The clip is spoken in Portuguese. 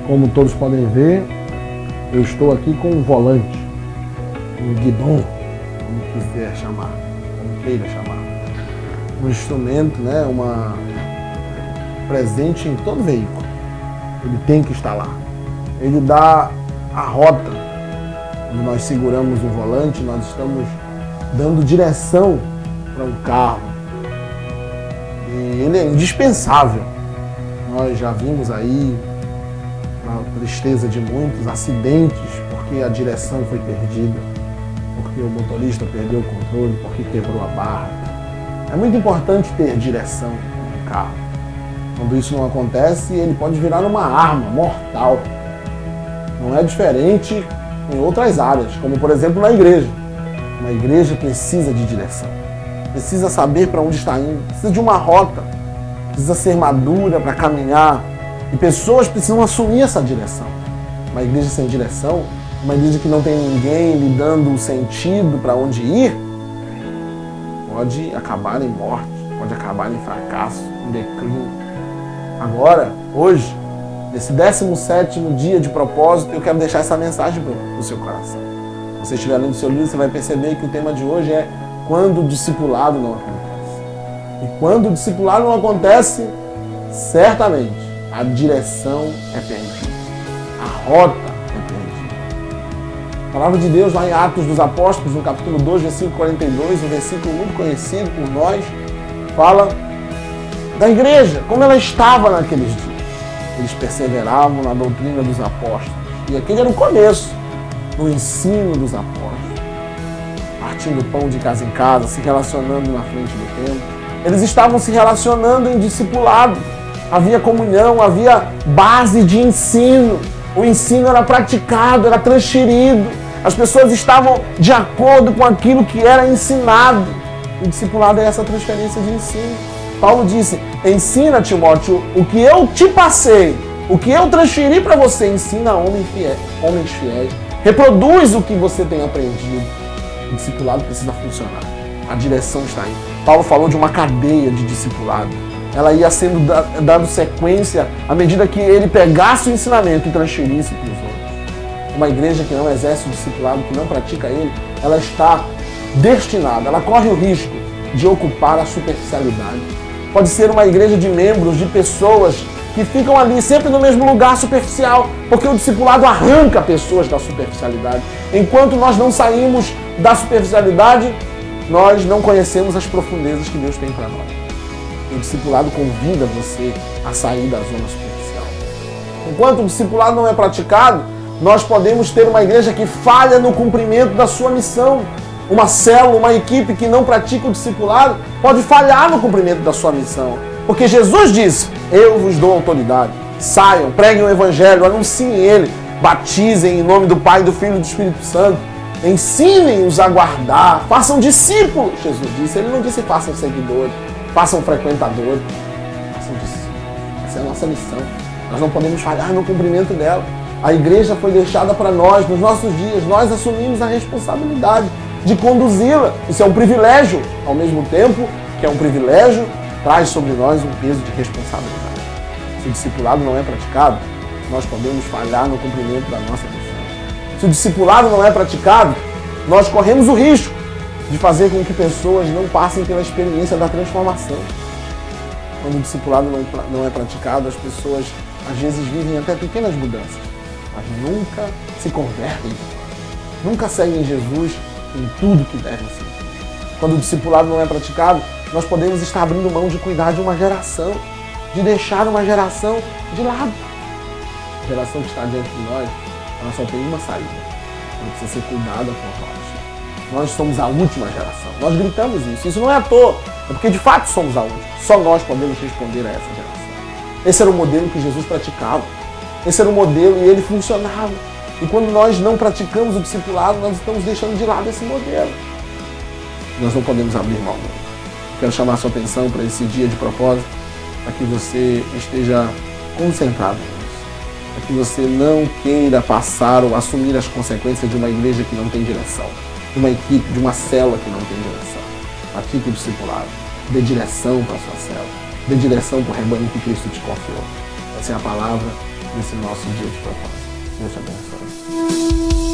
Como todos podem ver, eu estou aqui com um volante, um guidão, como quiser chamar, como queira chamar. Um instrumento, né, presente em todo veículo. Ele tem que estar lá. Ele dá a rota. Quando nós seguramos o volante, nós estamos dando direção para um carro. E ele é indispensável. Nós já vimos aí, na tristeza de muitos, acidentes porque a direção foi perdida, porque o motorista perdeu o controle, porque quebrou a barra. É muito importante ter direção no carro. Quando isso não acontece, ele pode virar uma arma mortal. Não é diferente em outras áreas, como por exemplo na igreja. Uma igreja precisa de direção, precisa saber para onde está indo, precisa de uma rota, precisa ser madura para caminhar. E pessoas precisam assumir essa direção. Uma igreja sem direção, uma igreja que não tem ninguém lhe dando o sentido para onde ir, pode acabar em morte, pode acabar em fracasso, em declínio. Agora, hoje, nesse 17º dia de propósito, eu quero deixar essa mensagem para o seu coração. Se você estiver lendo o seu livro, você vai perceber que o tema de hoje é quando o discipulado não acontece. E quando o discipulado não acontece, certamente a direção é perdida, a rota é perdida. A palavra de Deus lá em Atos dos Apóstolos, no capítulo 2, versículo 42, um versículo muito conhecido por nós, fala da igreja, como ela estava naqueles dias. Eles perseveravam na doutrina dos apóstolos. E aquele era o começo do ensino dos apóstolos. Partindo pão de casa em casa, se relacionando na frente do templo. Eles estavam se relacionando em discipulado. Havia comunhão, havia base de ensino. O ensino era praticado, era transferido. As pessoas estavam de acordo com aquilo que era ensinado. O discipulado é essa transferência de ensino. Paulo disse, ensina, Timóteo, o que eu te passei, o que eu transferi para você, ensina a homens fiéis. Reproduz o que você tem aprendido. O discipulado precisa funcionar. A direção está aí. Paulo falou de uma cadeia de discipulado. Ela ia sendo dando sequência à medida que ele pegasse o ensinamento e transferisse para os outros. Uma igreja que não exerce o discipulado, que não pratica ele, ela está destinada, ela corre o risco de ocupar a superficialidade. Pode ser uma igreja de membros, de pessoas que ficam ali sempre no mesmo lugar superficial, porque o discipulado arranca pessoas da superficialidade. Enquanto nós não saímos da superficialidade, nós não conhecemos as profundezas que Deus tem para nós. O discipulado convida você a sair da zona superficial. Enquanto o discipulado não é praticado, nós podemos ter uma igreja que falha no cumprimento da sua missão. Uma célula, uma equipe que não pratica o discipulado pode falhar no cumprimento da sua missão. Porque Jesus disse, eu vos dou autoridade. Saiam, preguem o evangelho, anunciem ele, batizem em nome do Pai, do Filho e do Espírito Santo. Ensinem-os a guardar, façam discípulos, Jesus disse. Ele não disse façam seguidores, façam frequentadores, façam discípulos. Essa é a nossa missão. Nós não podemos falhar no cumprimento dela. A igreja foi deixada para nós, nos nossos dias. Nós assumimos a responsabilidade de conduzi-la. Isso é um privilégio, ao mesmo tempo que é um privilégio, traz sobre nós um peso de responsabilidade. Se o discipulado não é praticado, nós podemos falhar no cumprimento da nossa missão. Se o discipulado não é praticado, nós corremos o risco de fazer com que pessoas não passem pela experiência da transformação. Quando o discipulado não é praticado, as pessoas às vezes vivem até pequenas mudanças, mas nunca se convertem, nunca seguem Jesus em tudo que devem ser. Quando o discipulado não é praticado, nós podemos estar abrindo mão de cuidar de uma geração, de deixar uma geração de lado. A geração que está diante de nós, ela só tem uma saída. Ela precisa ser cuidada por nós. Nós somos a última geração. Nós gritamos isso. Isso não é à toa. É porque de fato somos a última. Só nós podemos responder a essa geração. Esse era o modelo que Jesus praticava. Esse era o modelo e ele funcionava. E quando nós não praticamos o discipulado, nós estamos deixando de lado esse modelo. Nós não podemos abrir mão. Quero chamar a sua atenção para esse dia de propósito, para que você esteja concentrado nisso. Para que você não queira passar ou assumir as consequências de uma igreja que não tem direção, de uma equipe, de uma célula que não tem direção. Pratique o discipulado. Dê direção para a sua célula. Dê direção para o rebanho que Cristo te confiou. Pode ser a palavra nesse nosso dia de propósito. Deus te abençoe.